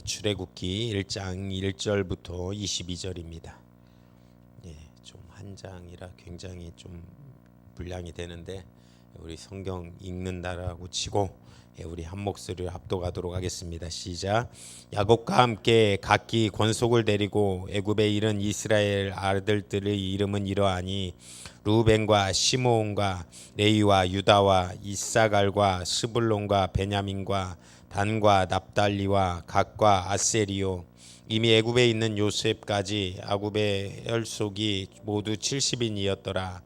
출애굽기 1장 1절부터 22절입니다. 좀 한 장이라 굉장히 좀 분량이 되는데 우리 성경 읽는다라고 치고 우리 한 목소리를 합독하도록 하겠습니다. 시작. 야곱과 함께 각기 권속을 데리고 애굽에 이른 이스라엘 아들들의 이름은 이러하니 루벤과 시므온과 레위와 유다와 이사갈과 스불론과 베냐민과 단과 납달리와 갓과 아세리요. 이미 애굽에 있는 요셉까지 아굽의 혈속이 모두 70인이었더라.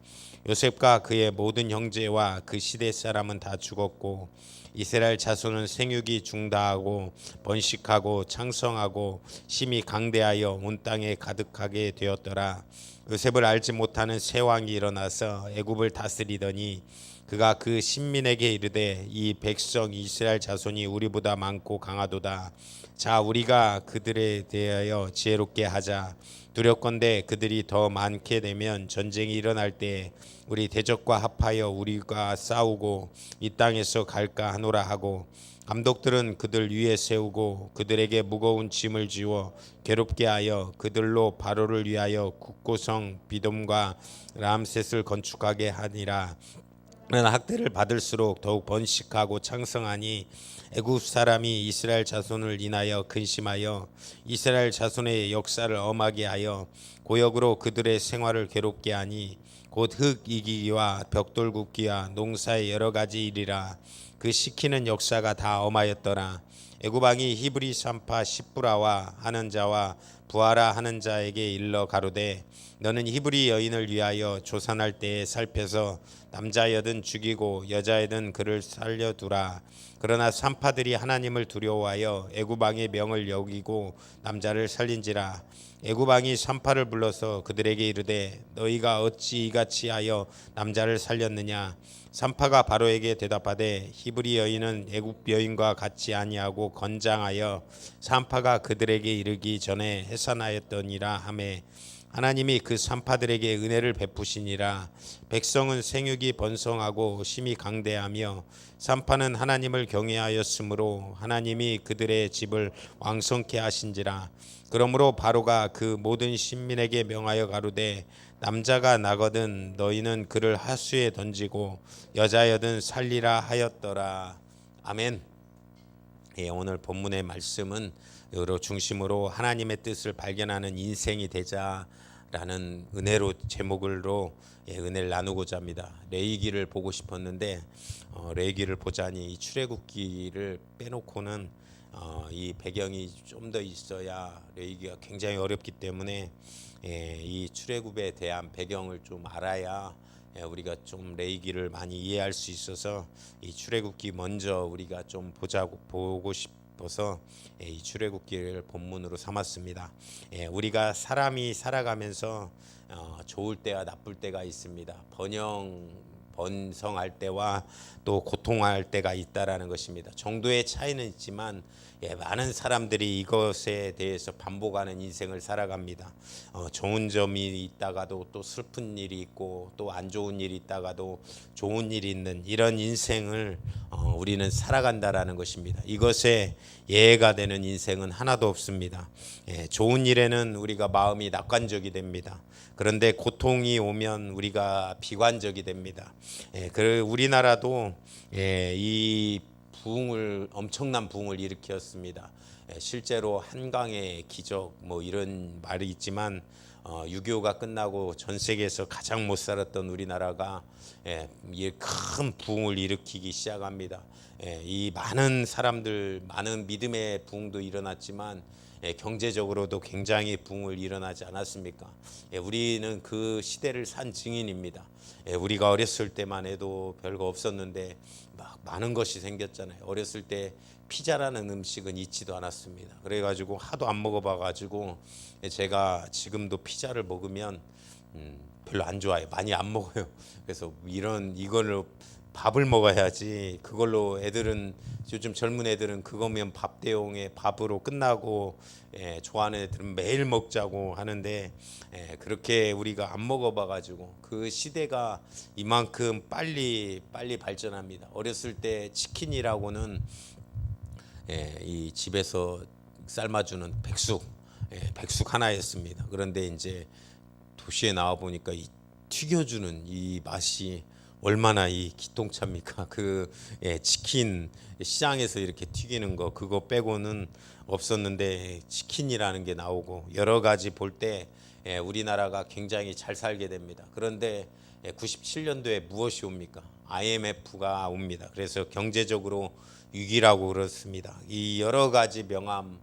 요셉과 그의 모든 형제와 그 시대 사람은 다 죽었고 이스라엘 자손은 생육이 중다하고 번식하고 창성하고 심히 강대하여 온 땅에 가득하게 되었더라. 요셉을 알지 못하는 새 왕이 일어나서 애굽을 다스리더니 그가 그 신민에게 이르되 이 백성 이스라엘 자손이 우리보다 많고 강하도다. 자, 우리가 그들에 대하여 지혜롭게 하자. 두렵건대 그들이 더 많게 되면 전쟁이 일어날 때 우리 대적과 합하여 우리가 싸우고 이 땅에서 갈까 하노라 하고, 감독들은 그들 위에 세우고 그들에게 무거운 짐을 지워 괴롭게 하여 그들로 바로를 위하여 국고성 비돔과 람셋을 건축하게 하니라. 그러나 학대를 받을수록 더욱 번식하고 창성하니 애굽 사람이 이스라엘 자손을 인하여 근심하여 이스라엘 자손의 역사를 엄하게 하여 고역으로 그들의 생활을 괴롭게 하니 곧 흙 이기기와 벽돌 굽기와 농사의 여러 가지 일이라. 그 시키는 역사가 다 엄하였더라. 애굽 왕이 히브리 산파 십부라와 하는 자와 부하라 하는 자에게 일러 가로되 너는 히브리 여인을 위하여 조산할 때에 살펴서 남자여든 죽이고 여자여든 그를 살려두라. 그러나 산파들이 하나님을 두려워하여 애굽 왕의 명을 여기고 남자를 살린지라. 애굽 왕이 산파를 불러서 그들에게 이르되 너희가 어찌 이같이 하여 남자를 살렸느냐. 산파가 바로에게 대답하되 히브리 여인은 애굽 여인과 같이 아니하고 건장하여 산파가 그들에게 이르기 전에 해산하였더니라 하매 하나님이 그 산파들에게 은혜를 베푸시니라. 백성은 생육이 번성하고 심히 강대하며 산파는 하나님을 경외하였으므로 하나님이 그들의 집을 왕성케 하신지라. 그러므로 바로가 그 모든 신민에게 명하여 가로되 남자가 나거든 너희는 그를 하수에 던지고 여자여든 살리라 하였더라. 아멘. 오늘 본문의 말씀은 여러 중심으로 하나님의 뜻을 발견하는 인생이 되자라는 은혜로 제목으로 은혜를 나누고자 합니다. 레위기를 보고 싶었는데 레위기를 보자니 이 출애굽기를 빼놓고는 이 배경이 좀 더 있어야 레위기가 굉장히 어렵기 때문에 이 출애굽에 대한 배경을 좀 알아야 우리가 좀 레위기를 많이 이해할 수 있어서 이 출애굽기 먼저 우리가 좀 보고 싶어서 이 출애굽기를 본문으로 삼았습니다. 우리가 사람이 살아가면서 좋을 때와 나쁠 때가 있습니다. 번성할 때와 또 고통할 때가 있다라는 것입니다. 정도의 차이는 있지만 많은 사람들이 이것에 대해서 반복하는 인생을 살아갑니다. 좋은 점이 있다가도 또 슬픈 일이 있고 또 안 좋은 일이 있다가도 좋은 일이 있는 이런 인생을 우리는 살아간다라는 것입니다. 이것에 예외가 되는 인생은 하나도 없습니다. 좋은 일에는 우리가 마음이 낙관적이 됩니다. 그런데 고통이 오면 우리가 비관적이 됩니다. 우리나라도 이 엄청난 부흥을 일으켰습니다. 실제로 한강의 기적 이런 말이 있지만 6.25가 끝나고 전 세계에서 가장 못 살았던 우리나라가 큰 부흥을 일으키기 시작합니다. 이 많은 사람들, 많은 믿음의 부흥도 일어났지만 경제적으로도 굉장히 부흥을 일어나지 않았습니까? 우리는 그 시대를 산 증인입니다. 우리가 어렸을 때만 해도 별거 없었는데 막 많은 것이 생겼잖아요. 어렸을 때 피자라는 음식은 있지도 않았습니다. 그래가지고 하도 안 먹어봐가지고 제가 지금도 피자를 먹으면 별로 안 좋아해요. 많이 안 먹어요. 그래서 이거를 밥을 먹어야지. 그걸로 요즘 젊은 애들은 그거면 밥 대용에 밥으로 끝나고 좋아하는 애들은 매일 먹자고 하는데 그렇게 우리가 안 먹어봐가지고 그 시대가 이만큼 빨리 발전합니다. 어렸을 때 치킨이라고는 이 집에서 삶아주는 백숙, 백숙 하나였습니다. 그런데 이제 도시에 나와 보니까 이 튀겨주는 이 맛이 얼마나 이 기똥차입니까? 치킨 시장에서 이렇게 튀기는 거 그거 빼고는 없었는데 치킨이라는 게 나오고 여러 가지 볼 때 우리나라가 굉장히 잘 살게 됩니다. 그런데 97년도에 무엇이 옵니까? IMF가 옵니다. 그래서 경제적으로 위기라고 그렇습니다. 이 여러 가지 명암,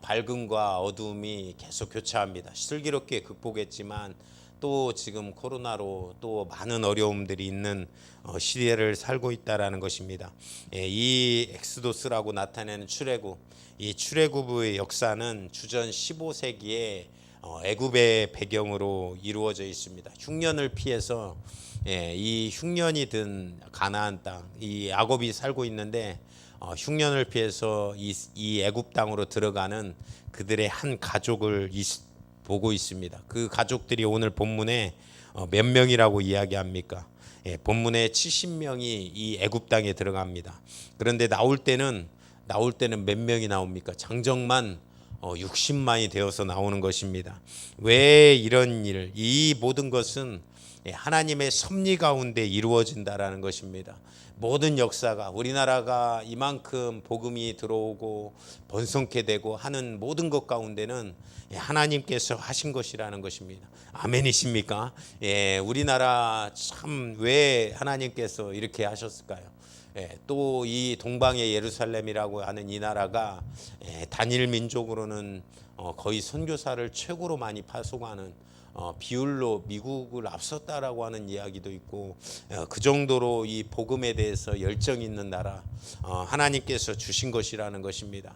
밝음과 어두움이 계속 교차합니다. 슬기롭게 극복했지만 또 지금 코로나로 또 많은 어려움들이 있는 시대를 살고 있다라는 것입니다. 이 엑스도스라고 나타내는 출애굽, 이 출애굽의 역사는 주전 15세기에 애굽의 배경으로 이루어져 있습니다. 흉년을 피해서 이 흉년이 든 가나안 땅, 이 야곱이 살고 있는데 흉년을 피해서 이 애굽 땅으로 들어가는 그들의 한 가족을 보고 있습니다. 그 가족들이 오늘 본문에 몇 명이라고 이야기합니까? 본문에 70명이 이 애굽 땅에 들어갑니다. 그런데 나올 때는 몇 명이 나옵니까? 장정만 60만이 되어서 나오는 것입니다. 왜 이런 일? 이 모든 것은 하나님의 섭리 가운데 이루어진다라는 것입니다. 모든 역사가 우리나라가 이만큼 복음이 들어오고 번성케 되고 하는 모든 것 가운데는 하나님께서 하신 것이라는 것입니다. 아멘이십니까? 우리나라 참 왜 하나님께서 이렇게 하셨을까요? 또 이 동방의 예루살렘이라고 하는 이 나라가 단일 민족으로는 거의 선교사를 최고로 많이 파송하는 비율로 미국을 앞섰다라고 하는 이야기도 있고 그 정도로 이 복음에 대해서 열정 있는 나라 하나님께서 주신 것이라는 것입니다.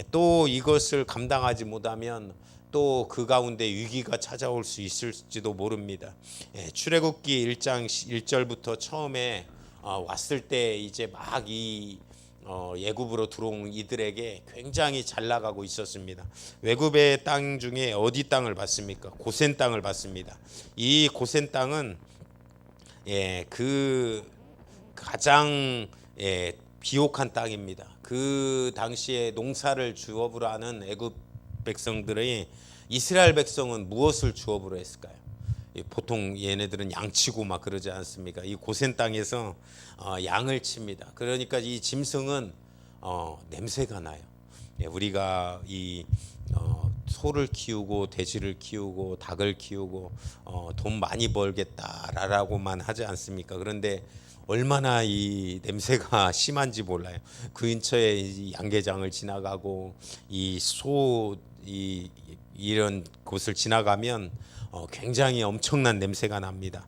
또 이것을 감당하지 못하면 또 그 가운데 위기가 찾아올 수 있을지도 모릅니다. 출애굽기 1장 1절부터 처음에 왔을 때 이제 막 이 예굽으로 들어온 이들에게 굉장히 잘 나가고 있었습니다. 외굽의 땅 중에 어디 땅을 받습니까? 고센 땅을 받습니다. 이 고센 땅은 그 가장 비옥한 땅입니다. 그 당시에 농사를 주업으로 하는 애굽 백성들의 이스라엘 백성은 무엇을 주업으로 했을까요? 보통 얘네들은 양치고 막 그러지 않습니까? 이 고센 땅에서 양을 칩니다. 그러니까 이 짐승은 냄새가 나요. 우리가 이 소를 키우고 돼지를 키우고 닭을 키우고 돈 많이 벌겠다라고만 하지 않습니까? 그런데 얼마나 이 냄새가 심한지 몰라요. 그 근처에 이 양계장을 지나가고 이런 곳을 지나가면 굉장히 엄청난 냄새가 납니다.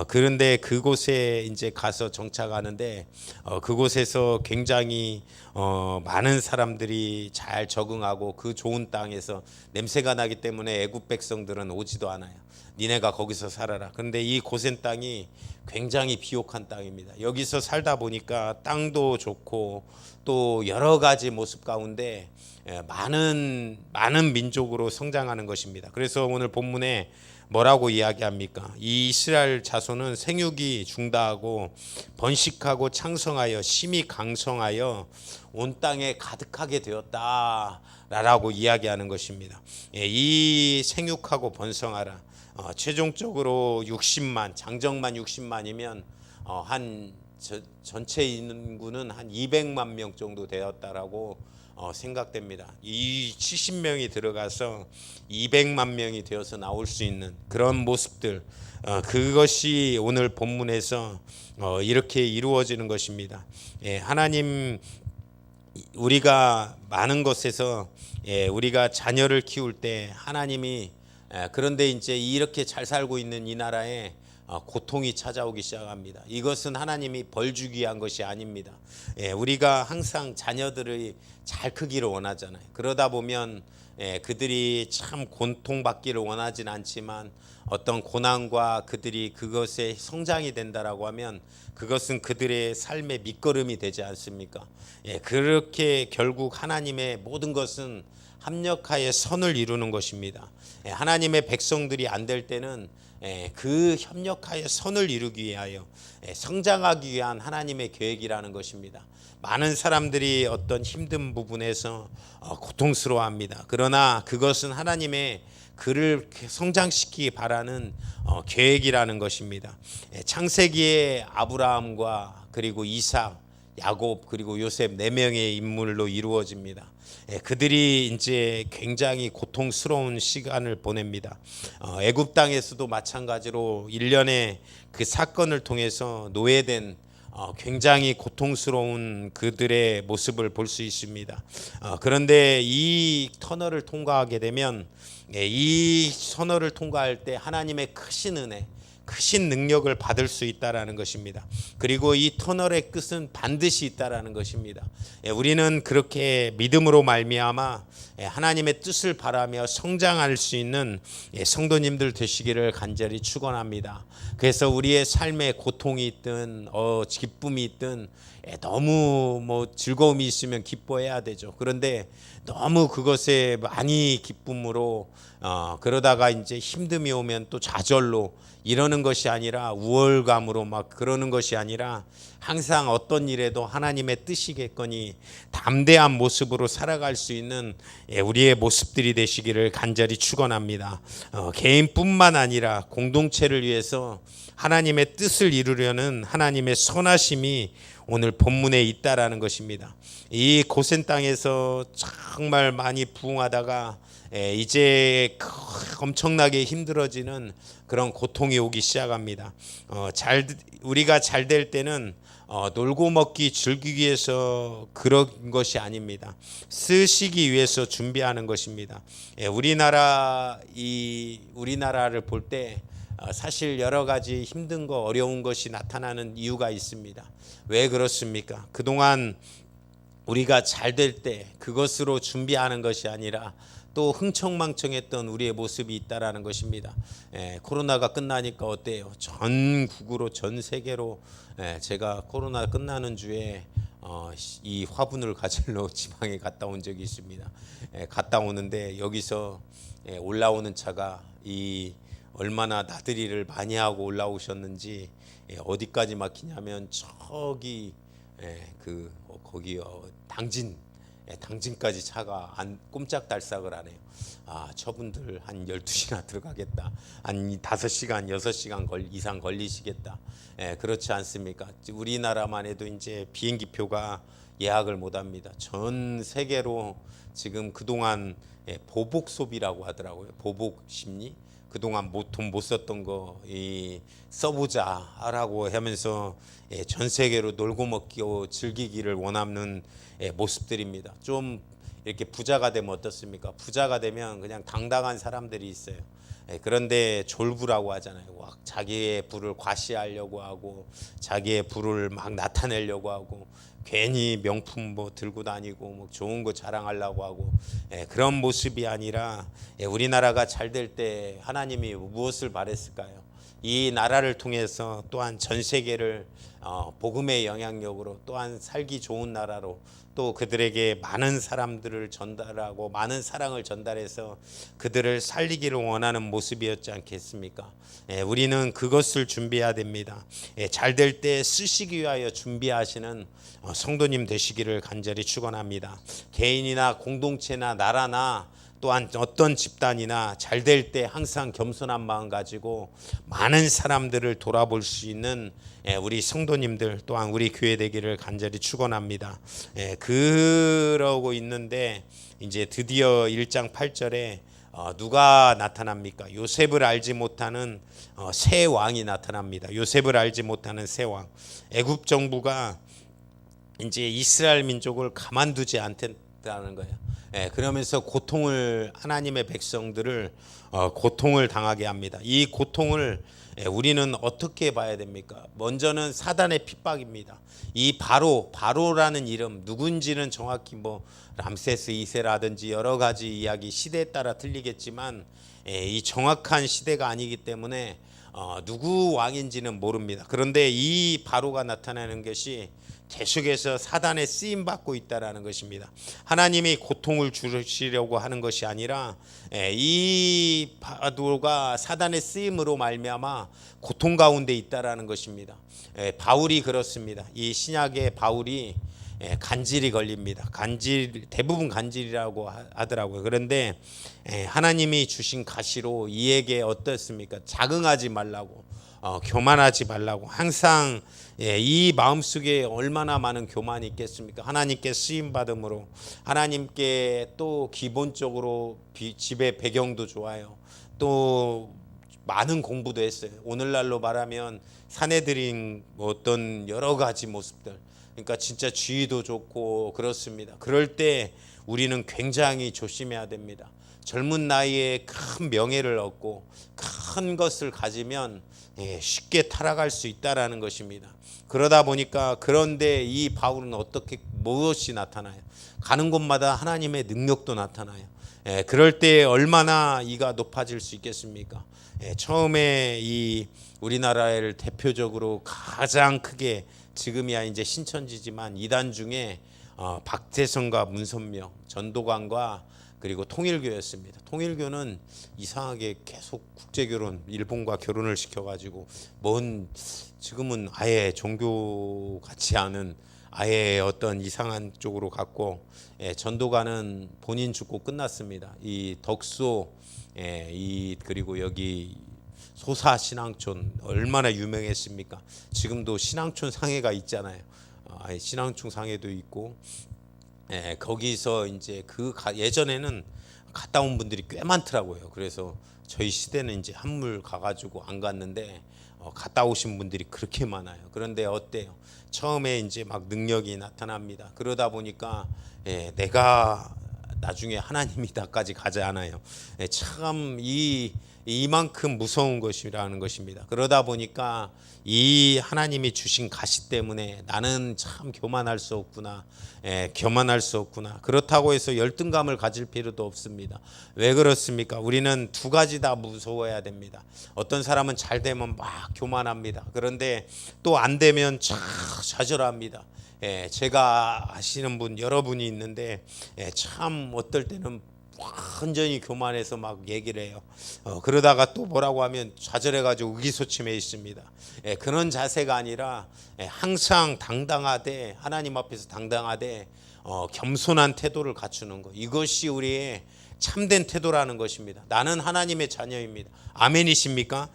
그런데 그곳에 이제 가서 정착하는데 그곳에서 굉장히 많은 사람들이 잘 적응하고 그 좋은 땅에서 냄새가 나기 때문에 애굽 백성들은 오지도 않아요. 니네가 거기서 살아라. 그런데 이 고센 땅이 굉장히 비옥한 땅입니다. 여기서 살다 보니까 땅도 좋고 또 여러 가지 모습 가운데 많은 민족으로 성장하는 것입니다. 그래서 오늘 본문에 뭐라고 이야기합니까? 이 이스라엘 자손은 생육이 중다하고 번식하고 창성하여 심히 강성하여 온 땅에 가득하게 되었다라고 이야기하는 것입니다. 이 생육하고 번성하라. 최종적으로 60만, 장정만 60만이면 전체 인구는 한 200만 명 정도 되었다라고 생각됩니다. 이 70명이 들어가서 200만 명이 되어서 나올 수 있는 그런 모습들, 그것이 오늘 본문에서 이렇게 이루어지는 것입니다. 하나님, 우리가 많은 것에서 우리가 자녀를 키울 때 하나님이 그런데 이제 이렇게 잘 살고 있는 이 나라에 고통이 찾아오기 시작합니다. 이것은 하나님이 벌 주기 위한 것이 아닙니다. 우리가 항상 자녀들이 잘 크기를 원하잖아요. 그러다 보면 그들이 참 고통받기를 원하진 않지만 어떤 고난과 그들이 그것에 성장이 된다라고 하면 그것은 그들의 삶의 밑거름이 되지 않습니까? 그렇게 결국 하나님의 모든 것은 합력하여 선을 이루는 것입니다. 하나님의 백성들이 안 될 때는 그 협력하여 선을 이루기 위하여 성장하기 위한 하나님의 계획이라는 것입니다. 많은 사람들이 어떤 힘든 부분에서 고통스러워합니다. 그러나 그것은 하나님의 그를 성장시키기 바라는 계획이라는 것입니다. 창세기의 아브라함과 그리고 이삭, 야곱 그리고 요셉 4명의 인물로 이루어집니다. 그들이 이제 굉장히 고통스러운 시간을 보냅니다. 애굽 땅에서도 마찬가지로 일련의 그 사건을 통해서 노예된 굉장히 고통스러운 그들의 모습을 볼 수 있습니다. 그런데 이 터널을 통과하게 되면 이 터널을 통과할 때 하나님의 크신 은혜, 크신 능력을 받을 수 있다라는 것입니다. 그리고 이 터널의 끝은 반드시 있다라는 것입니다. 우리는 그렇게 믿음으로 말미암아 하나님의 뜻을 바라며 성장할 수 있는 성도님들 되시기를 간절히 축원합니다. 그래서 우리의 삶에 고통이 있든 기쁨이 있든 너무 즐거움이 있으면 기뻐해야 되죠. 그런데 너무 그것에 많이 기쁨으로 그러다가 이제 힘듦이 오면 또 좌절로 이러는 것이 아니라 우월감으로 막 그러는 것이 아니라 항상 어떤 일에도 하나님의 뜻이겠거니 담대한 모습으로 살아갈 수 있는 우리의 모습들이 되시기를 간절히 축원합니다. 개인뿐만 아니라 공동체를 위해서 하나님의 뜻을 이루려는 하나님의 선하심이 오늘 본문에 있다라는 것입니다. 이 고센 땅에서 정말 많이 부흥하다가 이제 엄청나게 힘들어지는 그런 고통이 오기 시작합니다. 우리가 잘 될 때는 놀고 먹기 즐기기 위해서 그런 것이 아닙니다. 쓰시기 위해서 준비하는 것입니다. 우리나라를 볼 때 사실 여러 가지 힘든 거 어려운 것이 나타나는 이유가 있습니다. 왜 그렇습니까? 그동안 우리가 잘 될 때 그것으로 준비하는 것이 아니라 또 흥청망청했던 우리의 모습이 있다라는 것입니다. 코로나가 끝나니까 어때요? 전국으로 전 세계로 제가 코로나 끝나는 주에 이 화분을 가지러 지방에 갔다 온 적이 있습니다. 갔다 오는데 여기서 올라오는 차가 얼마나 나들이를 많이 하고 올라오셨는지 어디까지 막히냐면 저기 거기 당진까지 차가 꼼짝달싹을 하네요. 저분들 한 12시간 들어가겠다. 한 5시간, 6시간 이상 걸리시겠다. 그렇지 않습니까? 우리나라만 해도 이제 비행기표가 예약을 못 합니다. 전 세계로 지금 그동안 보복 소비라고 하더라고요. 보복 심리? 그동안 돈 못 썼던 거 써보자라고 하면서 전 세계로 놀고 먹고 즐기기를 원하는 모습들입니다. 좀 이렇게 부자가 되면 어떻습니까? 부자가 되면 그냥 당당한 사람들이 있어요. 그런데 졸부라고 하잖아요. 자기의 부를 과시하려고 하고 자기의 부를 막 나타내려고 하고 괜히 명품 들고 다니고 좋은 거 자랑하려고 하고 그런 모습이 아니라 우리나라가 잘 될 때 하나님이 무엇을 바랬을까요? 이 나라를 통해서 또한 전 세계를 복음의 영향력으로 또한 살기 좋은 나라로 또 그들에게 많은 사람들을 전달하고 많은 사랑을 전달해서 그들을 살리기를 원하는 모습이었지 않겠습니까? 우리는 그것을 준비해야 됩니다. 잘 될 때 쓰시기 위하여 준비하시는 성도님 되시기를 간절히 축원합니다. 개인이나 공동체나 나라나 또한 어떤 집단이나 잘 될 때 항상 겸손한 마음 가지고 많은 사람들을 돌아볼 수 있는 우리 성도님들 또한 우리 교회 되기를 간절히 축원합니다. 그러고 있는데 이제 드디어 1장 8절에 누가 나타납니까? 요셉을 알지 못하는 새 왕이 나타납니다. 요셉을 알지 못하는 새 왕. 애굽 정부가 이제 이스라엘 민족을 가만두지 않겠다는 거예요. 그러면서 하나님의 백성들을 고통을 당하게 합니다. 이 고통을 우리는 어떻게 봐야 됩니까? 먼저는 사단의 핍박입니다. 이 바로라는 이름 누군지는 정확히 람세스 2세라든지 여러 가지 이야기 시대에 따라 틀리겠지만 이 정확한 시대가 아니기 때문에 누구 왕인지는 모릅니다. 그런데 이 바로가 나타나는 것이 계속해서 사단의 쓰임 받고 있다라는 것입니다. 하나님이 고통을 주시려고 하는 것이 아니라 이 바도가 사단의 쓰임으로 말미암아 고통 가운데 있다라는 것입니다. 바울이 그렇습니다. 이 신약의 바울이 간질이 걸립니다. 대부분 간질이라고 하더라고요. 그런데 하나님이 주신 가시로 이에게 어떻습니까? 자긍하지 말라고, 교만하지 말라고. 항상 이 마음속에 얼마나 많은 교만이 있겠습니까? 하나님께 쓰임 받음으로, 하나님께 또 기본적으로 집의 배경도 좋아요. 또 많은 공부도 했어요. 오늘날로 말하면 사내들인 어떤 여러 가지 모습들, 그러니까 진짜 지위도 좋고 그렇습니다. 그럴 때 우리는 굉장히 조심해야 됩니다. 젊은 나이에 큰 명예를 얻고 큰 것을 가지면 쉽게 타락할 수 있다라는 것입니다. 그러다 보니까, 그런데 이 바울은 어떻게, 무엇이 나타나요? 가는 곳마다 하나님의 능력도 나타나요. 그럴 때 얼마나 이가 높아질 수 있겠습니까? 처음에 이 우리나라를 대표적으로 가장 크게, 지금이야 이제 신천지지만 이단 중에 박태성과 문선명, 전도관과 그리고 통일교였습니다. 통일교는 이상하게 계속 국제결혼, 일본과 결혼을 시켜가지고 지금은 아예 종교 같지 않은 아예 어떤 이상한 쪽으로 갔고, 전도관은 본인 죽고 끝났습니다. 이 덕소, 그리고 여기 소사 신앙촌 얼마나 유명했습니까? 지금도 신앙촌 상회가 있잖아요. 신앙촌 상회도 있고, 거기서 이제 예전에는 갔다 온 분들이 꽤 많더라고요. 그래서 저희 시대는 이제 한물 가가지고 안 갔는데 갔다 오신 분들이 그렇게 많아요. 그런데 어때요? 처음에 이제 막 능력이 나타납니다. 그러다 보니까 내가 나중에 하나님이다까지 가지 않아요. 참 이만큼 무서운 것이라는 것입니다. 그러다 보니까 이 하나님이 주신 가시 때문에 나는 참 교만할 수 없구나, 교만할 수 없구나. 그렇다고 해서 열등감을 가질 필요도 없습니다. 왜 그렇습니까? 우리는 두 가지 다 무서워야 됩니다. 어떤 사람은 잘 되면 막 교만합니다. 그런데 또 안 되면 참 좌절합니다. 제가 아시는 분 여러분이 있는데 참 어떨 때는 완전히 교만해서 막 얘기를 해요. 그러다가 또 뭐라고 하면 좌절해가지고 의기소침해 있습니다. 그런 자세가 아니라 항상 당당하되, 하나님 앞에서 당당하되 겸손한 태도를 갖추는 것, 이것이 우리의 참된 태도라는 것입니다. 나는 하나님의 자녀입니다. 아멘이십니까?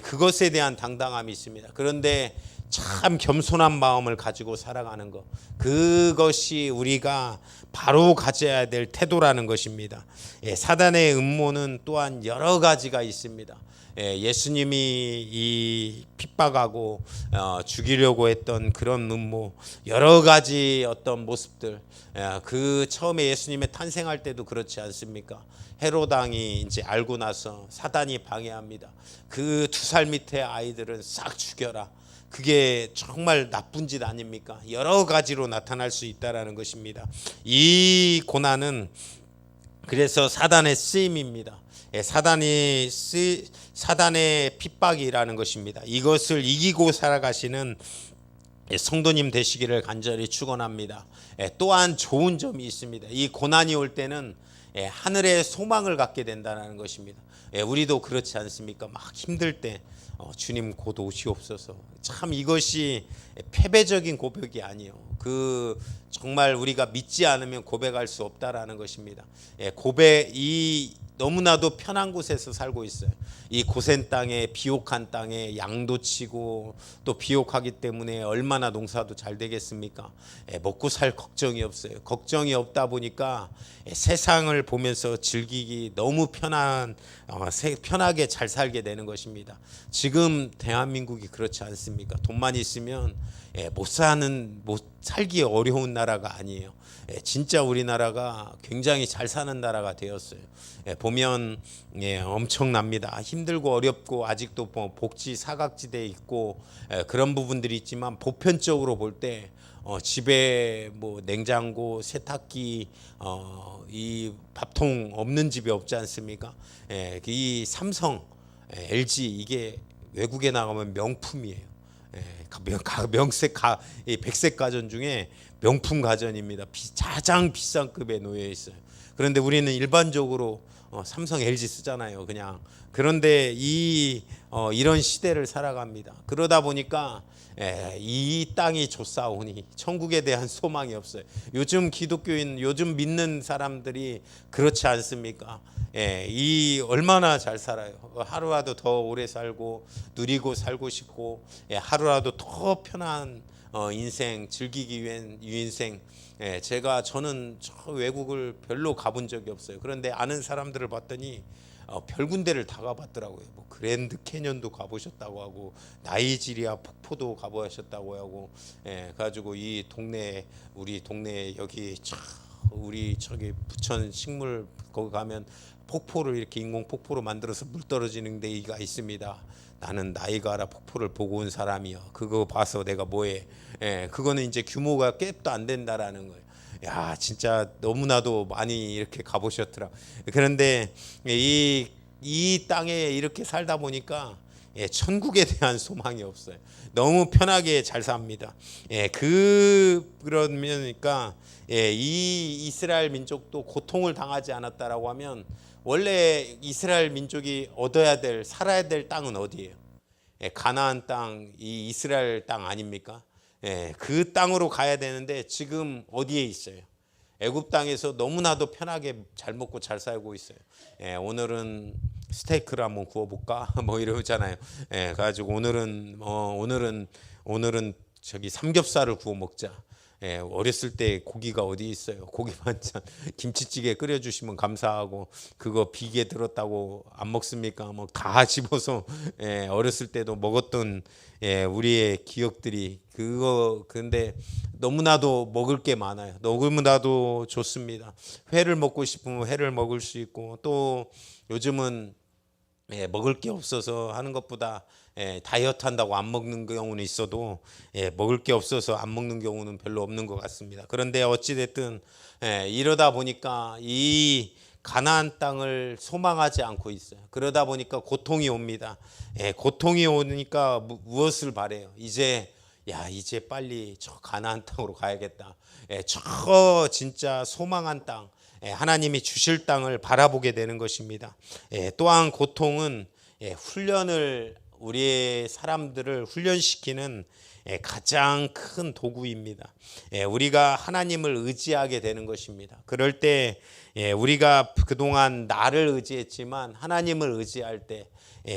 그것에 대한 당당함이 있습니다. 그런데 참 겸손한 마음을 가지고 살아가는 것, 그것이 우리가 바로 가져야 될 태도라는 것입니다. 사단의 음모는 또한 여러 가지가 있습니다. 예수님이 이 핍박하고 죽이려고 했던 그런 음모, 여러 가지 어떤 모습들, 그 처음에 예수님의 탄생할 때도 그렇지 않습니까? 헤롯 왕이 이제 알고 나서 사단이 방해합니다. 그 2살 밑에 아이들은 싹 죽여라. 그게 정말 나쁜 짓 아닙니까? 여러 가지로 나타날 수 있다라는 것입니다. 이 고난은 그래서 사단의 쓰임입니다. 사단의 핍박이라는 것입니다. 이것을 이기고 살아가시는 성도님 되시기를 간절히 축원합니다. 또한 좋은 점이 있습니다. 이 고난이 올 때는 하늘의 소망을 갖게 된다는 것입니다. 우리도 그렇지 않습니까? 막 힘들 때 주님 곧 오시옵소서. 참 이것이 패배적인 고백이 아니에요. 정말 우리가 믿지 않으면 고백할 수 없다라는 것입니다. 너무나도 편한 곳에서 살고 있어요. 이 고센 땅에, 비옥한 땅에 양도 치고 또 비옥하기 때문에 얼마나 농사도 잘 되겠습니까? 먹고 살 걱정이 없어요. 걱정이 없다 보니까 세상을 보면서 즐기기 너무 편하게 잘 살게 되는 것입니다. 지금 대한민국이 그렇지 않습니까? 돈만 있으면 못 살기 어려운 나라가 아니에요. 진짜 우리나라가 굉장히 잘 사는 나라가 되었어요. 보면 엄청납니다. 힘들고 어렵고 아직도 복지 사각지대에 있고 그런 부분들이 있지만, 보편적으로 볼 때 집에 냉장고, 세탁기, 이 밥통 없는 집이 없지 않습니까? 이 삼성, LG, 이게 외국에 나가면 명품이에요. 이 백색 가전 중에 명품 가전입니다. 가장 비싼 급에 놓여 있어요. 그런데 우리는 일반적으로 삼성, LG 쓰잖아요. 그냥 그런데 이런 시대를 살아갑니다. 그러다 보니까 이 땅이 좁사오니 천국에 대한 소망이 없어요. 요즘 기독교인, 요즘 믿는 사람들이 그렇지 않습니까? 이 얼마나 잘 살아요. 하루라도 더 오래 살고 누리고 살고 싶고 하루라도 더 편한 인생 즐기기 위한 유인생. 저는 저 외국을 별로 가본 적이 없어요. 그런데 아는 사람들을 봤더니 별 군데를 다 가봤더라고요. 뭐 그랜드 캐년도 가보셨다고 하고 나이지리아 폭포도 가보셨다고 하고 가지고 이 동네 우리 동네 여기 우리 저기 부천 식물 거기 가면 폭포를 이렇게 인공 폭포로 만들어서 물 떨어지는 데가 있습니다. 나는 나이가라 폭포를 보고 온 사람이야. 그거 봐서 내가 뭐해? 그거는 이제 규모가 꽤 또 안 된다라는 거예요. 야, 진짜 너무나도 많이 이렇게 가보셨더라. 그런데 이 땅에 이렇게 살다 보니까 천국에 대한 소망이 없어요. 너무 편하게 잘 삽니다. 그러니까 이 이스라엘 민족도 고통을 당하지 않았다라고 하면 원래 이스라엘 민족이 얻어야 될 살아야 될 땅은 어디예요? 가나안 땅, 이 이스라엘 땅 아닙니까? 그 땅으로 가야 되는데 지금 어디에 있어요? 애굽 땅에서 너무나도 편하게 잘 먹고 잘 살고 있어요. 오늘은 스테이크를 한번 구워볼까? 뭐 이러잖아요. 가지고 오늘은 저기 삼겹살을 구워 먹자. 어렸을 때 고기가 어디 있어요? 고기 반찬 김치찌개 끓여주시면 감사하고 그거 비계 들었다고 안 먹습니까? 뭐 다 집어서 어렸을 때도 먹었던 우리의 기억들이 근데 너무나도 먹을 게 많아요. 너무나도 좋습니다. 회를 먹고 싶으면 회를 먹을 수 있고 또 요즘은 먹을 게 없어서 하는 것보다 다이어트 한다고 안 먹는 경우는 있어도 먹을 게 없어서 안 먹는 경우는 별로 없는 것 같습니다. 그런데 어찌됐든 이러다 보니까 이 가나안 땅을 소망하지 않고 있어요. 그러다 보니까 고통이 옵니다. 고통이 오니까 무엇을 바래요? 이제 빨리 저 가나안 땅으로 가야겠다. 저 진짜 소망한 땅, 하나님이 주실 땅을 바라보게 되는 것입니다. 또한 고통은 우리의 사람들을 훈련시키는 가장 큰 도구입니다. 우리가 하나님을 의지하게 되는 것입니다. 그럴 때 우리가 그동안 나를 의지했지만 하나님을 의지할 때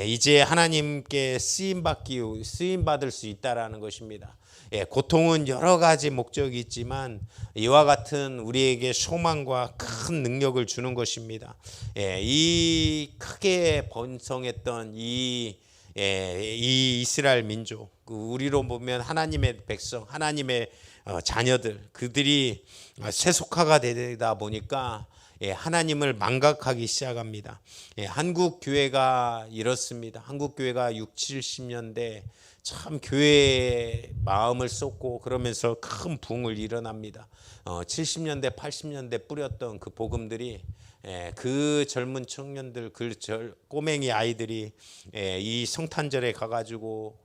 이제 하나님께 쓰임 받을 수 있다라는 것입니다. 고통은 여러 가지 목적이 있지만 이와 같은 우리에게 소망과 큰 능력을 주는 것입니다. 이 크게 번성했던 이 이스라엘 민족, 우리로 보면 하나님의 백성, 하나님의 자녀들, 그들이 세속화가 되다 보니까 하나님을 망각하기 시작합니다. 한국 교회가 이렇습니다. 한국 교회가 6, 70년대 참 교회에 마음을 쏟고 그러면서 큰 붕을 일어납니다. 70년대, 80년대 뿌렸던 그 복음들이 그 젊은 청년들, 꼬맹이 아이들이 이 성탄절에 가가지고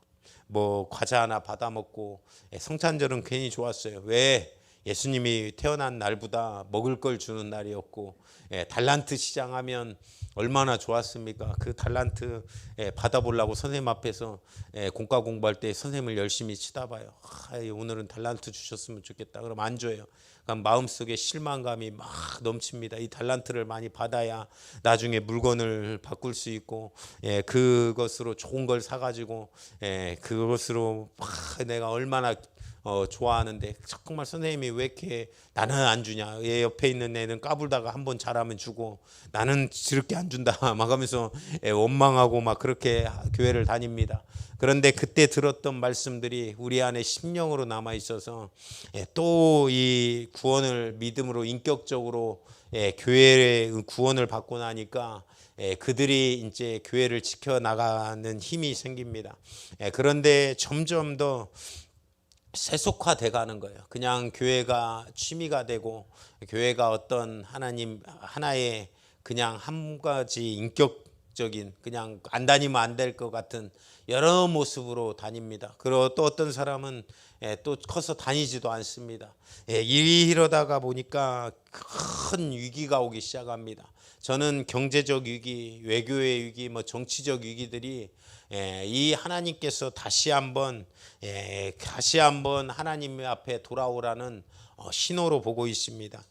뭐 과자 하나 받아 먹고 성탄절은 괜히 좋았어요. 왜? 예수님이 태어난 날보다 먹을 걸 주는 날이었고 달란트 시장하면 얼마나 좋았습니까? 그 달란트 받아보려고 선생님 앞에서 공과 공부할 때 선생님을 열심히 치다봐요. 오늘은 달란트 주셨으면 좋겠다. 그럼 안 줘요. 그럼 마음속에 실망감이 막 넘칩니다. 이 달란트를 많이 받아야 나중에 물건을 바꿀 수 있고 그것으로 좋은 걸 사가지고 그것으로 내가 얼마나 좋아하는데 정말 선생님이 왜 이렇게 나는 안 주냐? 얘 옆에 있는 애는 까불다가 한번 잘하면 주고 나는 저렇게 안 준다 막 하면서 원망하고 막 그렇게 교회를 다닙니다. 그런데 그때 들었던 말씀들이 우리 안에 심령으로 남아 있어서 또 이 구원을 믿음으로 인격적으로 교회의 구원을 받고 나니까 그들이 이제 교회를 지켜나가는 힘이 생깁니다. 그런데 점점 더 세속화돼 가는 거예요. 그냥 교회가 취미가 되고 교회가 어떤 하나의 그냥 한 가지 적극적인, 그냥 안 다니면 안 될 것 같은 여러 모습으로 다닙니다. 그리고 또 어떤 사람은 또 커서 다니지도 않습니다. 이러다가 보니까 큰 위기가 오기 시작합니다. 저는 경제적 위기, 외교의 위기, 정치적 위기들이 이 하나님께서 다시 한번 하나님 앞에 돌아오라는 신호로 보고 있습니다.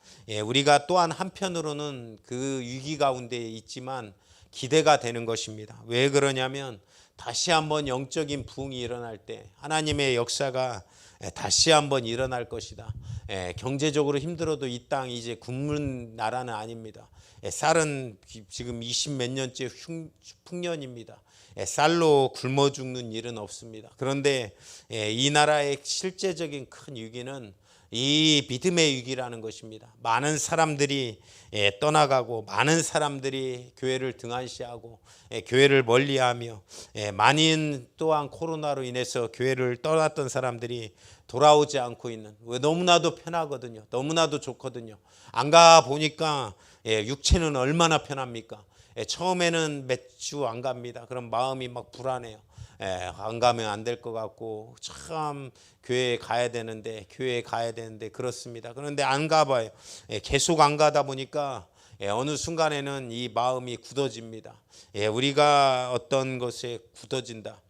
우리가 또한 한편으로는 그 위기 가운데 있지만 기대가 되는 것입니다. 왜 그러냐면 다시 한번 영적인 부흥이 일어날 때 하나님의 역사가 다시 한번 일어날 것이다. 경제적으로 힘들어도 이 땅 이제 굶는 나라는 아닙니다. 쌀은 지금 20몇 년째 풍년입니다. 쌀로 굶어 죽는 일은 없습니다. 그런데 이 나라의 실제적인 큰 위기는 이 믿음의 위기라는 것입니다. 많은 사람들이 떠나가고 많은 사람들이 교회를 등한시하고 교회를 멀리하며 많은 또한 코로나로 인해서 교회를 떠났던 사람들이 돌아오지 않고 있는, 왜 너무나도 편하거든요. 너무나도 좋거든요. 안 가 보니까 육체는 얼마나 편합니까? 처음에는 몇 주 안 갑니다. 그럼 마음이 막 불안해요. 안 가면 안 될 것 같고 참 교회에 가야 되는데 그렇습니다. 그런데 안 가봐요. 계속 안 가다 보니까 어느 순간에는 이 마음이 굳어집니다. 우리가 어떤 것에 굳어진다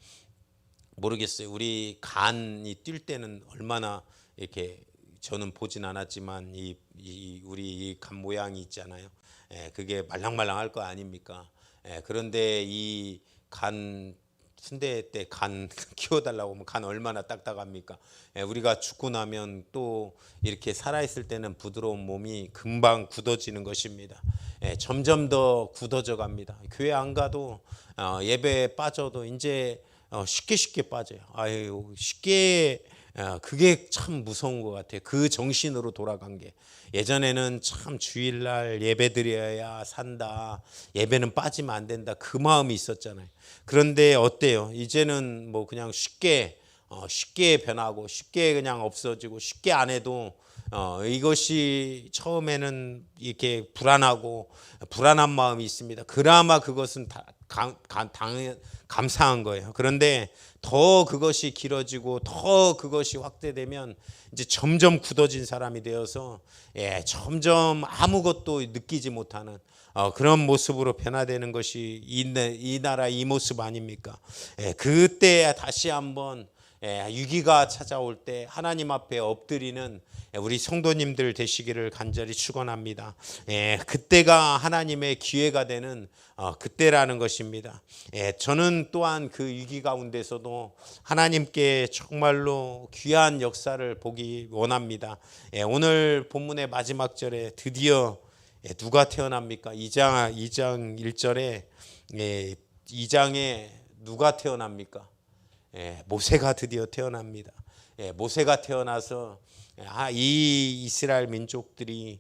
모르겠어요. 우리 간이 뛸 때는 얼마나 이렇게, 저는 보진 않았지만 우리 간 모양이 있잖아요. 그게 말랑말랑할 거 아닙니까? 그런데 이 간 순대 때 간 키워달라고 하면 간 얼마나 딱딱합니까? 우리가 죽고 나면 또 이렇게 살아있을 때는 부드러운 몸이 금방 굳어지는 것입니다. 점점 더 굳어져 갑니다. 교회 안 가도 예배에 빠져도 이제 쉽게 빠져요. 아유, 쉽게. 그게 참 무서운 것 같아요. 그 정신으로 돌아간 게. 예전에는 참 주일날 예배 드려야 산다, 예배는 빠지면 안 된다, 그 마음이 있었잖아요. 그런데 어때요? 이제는 그냥 쉽게 변하고 쉽게 그냥 없어지고 쉽게 안 해도 이것이 처음에는 이렇게 불안한 마음이 있습니다. 그나마 그것은 감사한 거예요. 그런데 더 그것이 길어지고 더 그것이 확대되면 이제 점점 굳어진 사람이 되어서 점점 아무것도 느끼지 못하는 그런 모습으로 변화되는 것이 이 나라 이 모습 아닙니까? 그때 다시 한번 위기가 찾아올 때 하나님 앞에 엎드리는 우리 성도님들 되시기를 간절히 축원합니다. 그때가 하나님의 기회가 되는 그때라는 것입니다. 저는 또한 그 위기 가운데서도 하나님께 정말로 귀한 역사를 보기 원합니다. 오늘 본문의 마지막 절에 드디어 누가 태어납니까? 2장 1절에 2장에 누가 태어납니까? 모세가 드디어 태어납니다. 모세가 태어나서 이 이스라엘 민족들이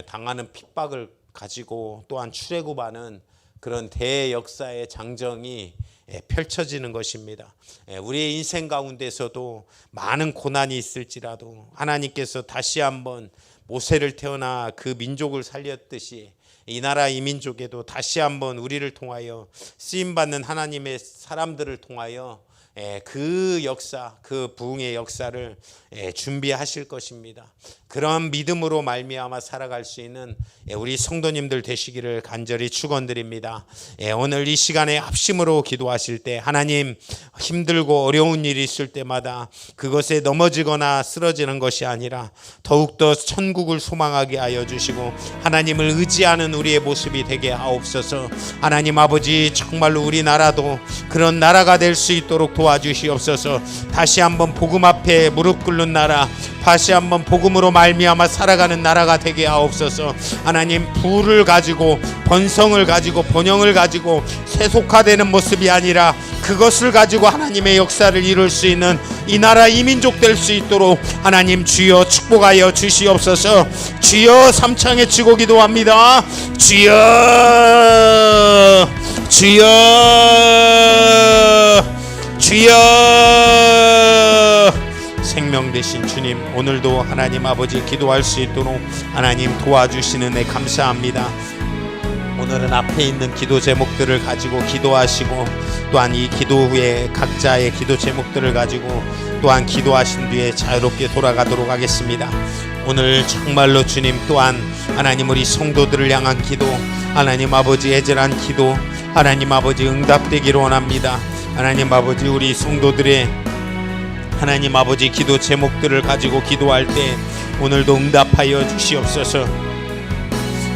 당하는 핍박을 가지고 또한 출애굽하는 그런 대역사의 장정이 펼쳐지는 것입니다. 우리의 인생 가운데서도 많은 고난이 있을지라도 하나님께서 다시 한번 모세를 태어나 그 민족을 살렸듯이 이 나라 이 민족에도 다시 한번 우리를 통하여 쓰임받는 하나님의 사람들을 통하여 그 역사, 그 부흥의 역사를 준비하실 것입니다. 그런 믿음으로 말미암아 살아갈 수 있는 우리 성도님들 되시기를 간절히 축원드립니다. 오늘 이 시간에 합심으로 기도하실 때 하나님, 힘들고 어려운 일이 있을 때마다 그것에 넘어지거나 쓰러지는 것이 아니라 더욱더 천국을 소망하게 하여 주시고 하나님을 의지하는 우리의 모습이 되게 하옵소서. 하나님 아버지, 정말로 우리나라도 그런 나라가 될 수 있도록 도와주시옵소서. 다시 한번 복음 앞에 무릎 꿇는 나라, 다시 한번 복음으로 말미암아 살아가는 나라가 되게 하옵소서. 하나님, 부를 가지고 번성을 가지고 번영을 가지고 세속화되는 모습이 아니라 그것을 가지고 하나님의 역사를 이룰 수 있는 이 나라 이 민족 될 수 있도록 하나님 주여 축복하여 주시옵소서. 주여 삼창에 치고 기도합니다. 주여, 주여, 주여. 생명 되신 주님, 오늘도 하나님 아버지 기도할 수 있도록 하나님 도와주시는 애 감사합니다. 오늘은 앞에 있는 기도 제목들을 가지고 기도하시고 또한 이 기도 후에 각자의 기도 제목들을 가지고 또한 기도하신 뒤에 자유롭게 돌아가도록 하겠습니다. 오늘 정말로 주님 또한 하나님 우리 성도들을 향한 기도, 하나님 아버지 애절한 기도, 하나님 아버지 응답되기를 원합니다. 하나님 아버지 우리 성도들의 하나님 아버지 기도 제목들을 가지고 기도할 때 오늘도 응답하여 주시옵소서.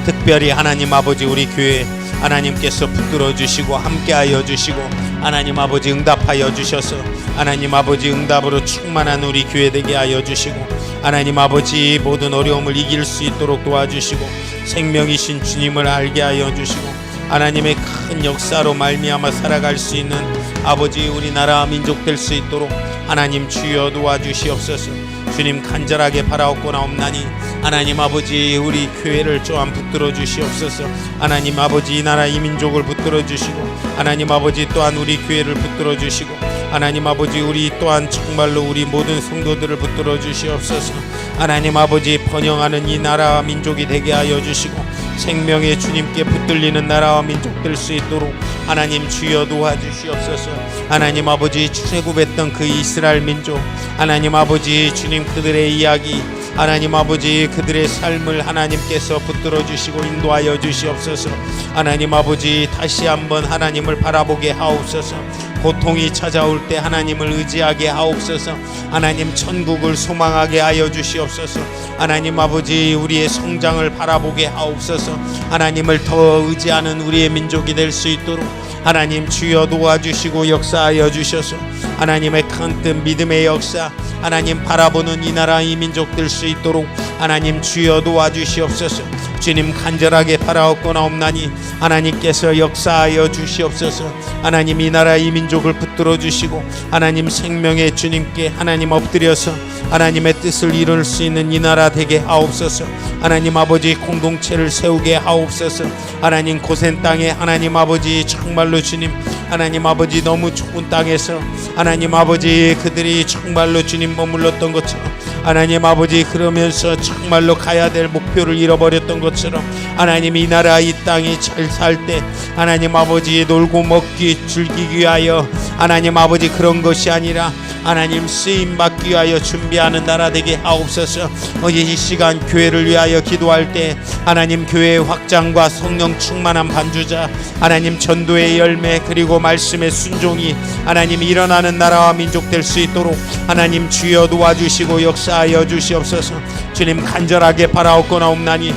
특별히 하나님 아버지 우리 교회 하나님께서 붙들어 주시고 함께하여 주시고 하나님 아버지 응답하여 주셔서 하나님 아버지 응답으로 충만한 우리 교회 되게 하여 주시고 하나님 아버지 모든 어려움을 이길 수 있도록 도와주시고 생명이신 주님을 알게 하여 주시고 하나님의 큰 역사로 말미암아 살아갈 수 있는 아버지 우리나라 민족 될 수 있도록 하나님 주여 도와주시옵소서. 주님 간절하게 바라옵고나옵나니 하나님 아버지 우리 교회를 또한 붙들어 주시옵소서. 하나님 아버지 이 나라 이 민족을 붙들어 주시고 하나님 아버지 또한 우리 교회를 붙들어 주시고 하나님 아버지 우리 또한 정말로 우리 모든 성도들을 붙들어 주시옵소서. 하나님 아버지 번영하는 이 나라와 민족이 되게 하여 주시고 생명의 주님께 붙들리는 나라와 민족 될 수 있도록 하나님 주여 도와주시옵소서. 하나님 아버지 출애굽했던 그 이스라엘 민족 하나님 아버지 주님 그들의 이야기 하나님 아버지 그들의 삶을 하나님께서 붙들어 주시고 인도하여 주시옵소서. 하나님 아버지 다시 한번 하나님을 바라보게 하옵소서. 고통이 찾아올 때 하나님을 의지하게 하옵소서. 하나님 천국을 소망하게 하여 주시옵소서. 하나님 아버지 우리의 성장을 바라보게 하옵소서. 하나님을 더 의지하는 우리의 민족이 될 수 있도록 하나님 주여 도와주시고 역사하여 주셔서 하나님의 큰 뜻 믿음의 역사 하나님 바라보는 이 나라 이 민족 될 수 있도록 하나님 주여 도와주시옵소서. 주님 간절하게 바라옵고나옵나니 하나님께서 역사하여 주시옵소서. 하나님 이 나라 이 민족을 붙들어 주시고 하나님 생명의 주님께 하나님 엎드려서 하나님의 뜻을 이룰 수 있는 이 나라 되게 하옵소서. 하나님 아버지 공동체를 세우게 하옵소서. 하나님 고센 땅에 하나님 아버지 정말로 주님 하나님 아버지 너무 좋은 땅에서 하나님 아버지 그들이 정말로 주님 머물렀던 것처럼 하나님 아버지 그러면서 정말로 가야 될 목표를 잃어버렸던 것처럼 하나님 이 나라 이 땅이 잘 살 때 하나님 아버지 놀고 먹기 즐기기 위하여 하나님 아버지 그런 것이 아니라 하나님 쓰임받기 위하여 준비하는 나라 되게 하옵소서. 이 시간 교회를 위하여 기도할 때 하나님 교회의 확장과 성령 충만한 반주자 하나님 전도의 열매 그리고 말씀의 순종이 하나님 일어나는 나라와 민족 될 수 있도록 하나님 주여 도와주시고 역사하여 주시옵소서. 주님 간절하게 바라옵고나옵나니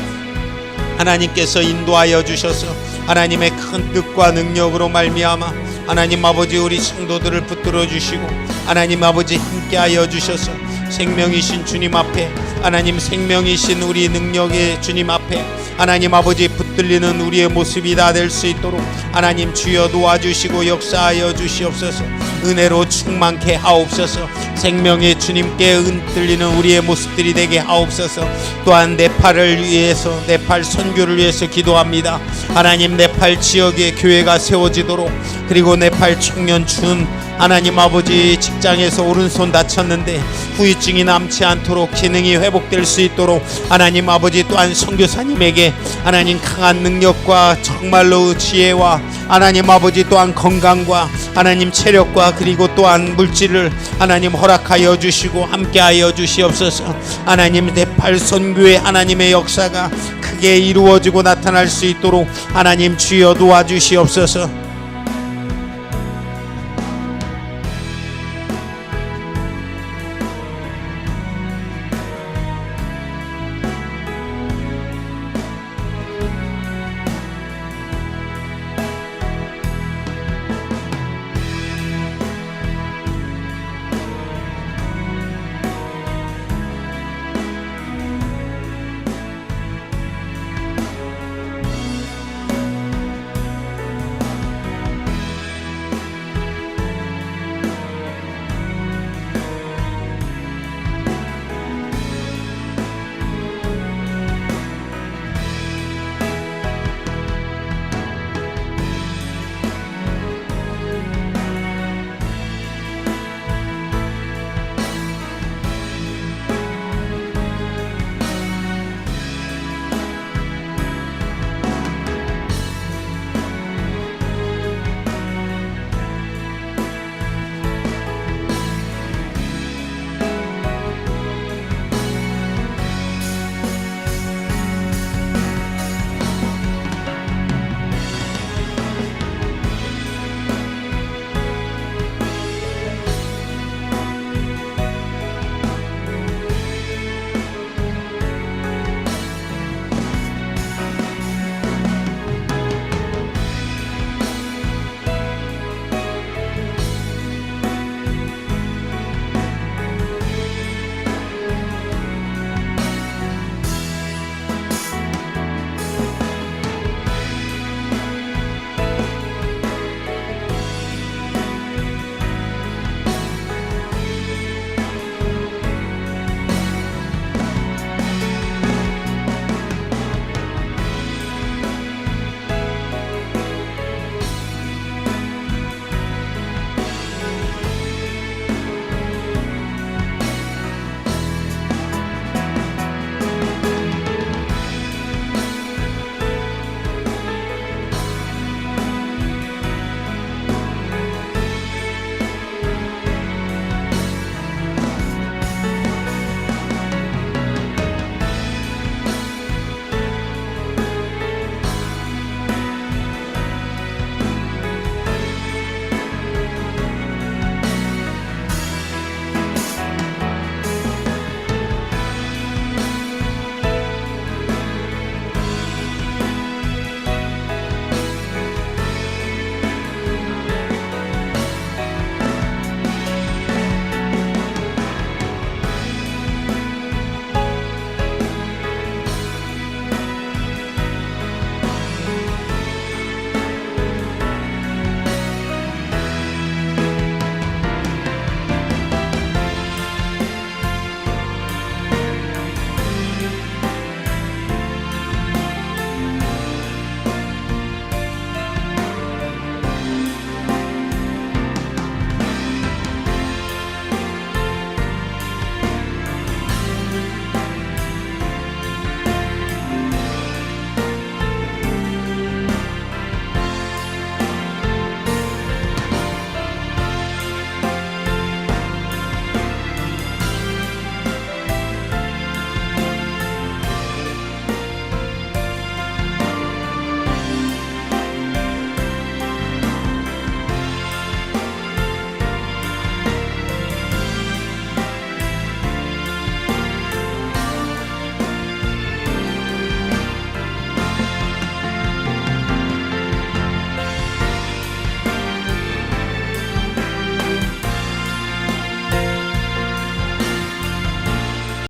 하나님께서 인도하여 주셔서 하나님의 큰 뜻과 능력으로 말미암아 하나님 아버지 우리 성도들을 붙들어 주시고 하나님 아버지 함께하여 주셔서 생명이신 주님 앞에 하나님 생명이신 우리 능력의 주님 앞에 하나님 아버지 붙들리는 우리의 모습이 다 될 수 있도록 하나님 주여 도와주시고 역사하여 주시옵소서. 은혜로 충만케 하옵소서. 생명의 주님께 흔들리는 우리의 모습들이 되게 하옵소서. 또한 네팔을 위해서 네팔 선교를 위해서 기도합니다. 하나님 네팔 지역에 교회가 세워지도록 그리고 네팔 청년촌 하나님 아버지 직장에서 오른손 다쳤는데 후유증이 남지 않도록 기능이 회복될 수 있도록 하나님 아버지 또한 선교사님에게 하나님 강한 능력과 정말로 지혜와 하나님 아버지 또한 건강과 하나님 체력과 그리고 또한 물질을 하나님 허락하여 주시고 함께하여 주시옵소서. 하나님 네팔 선교의 하나님의 역사가 크게 이루어지고 나타날 수 있도록 하나님 주여 도와주시옵소서.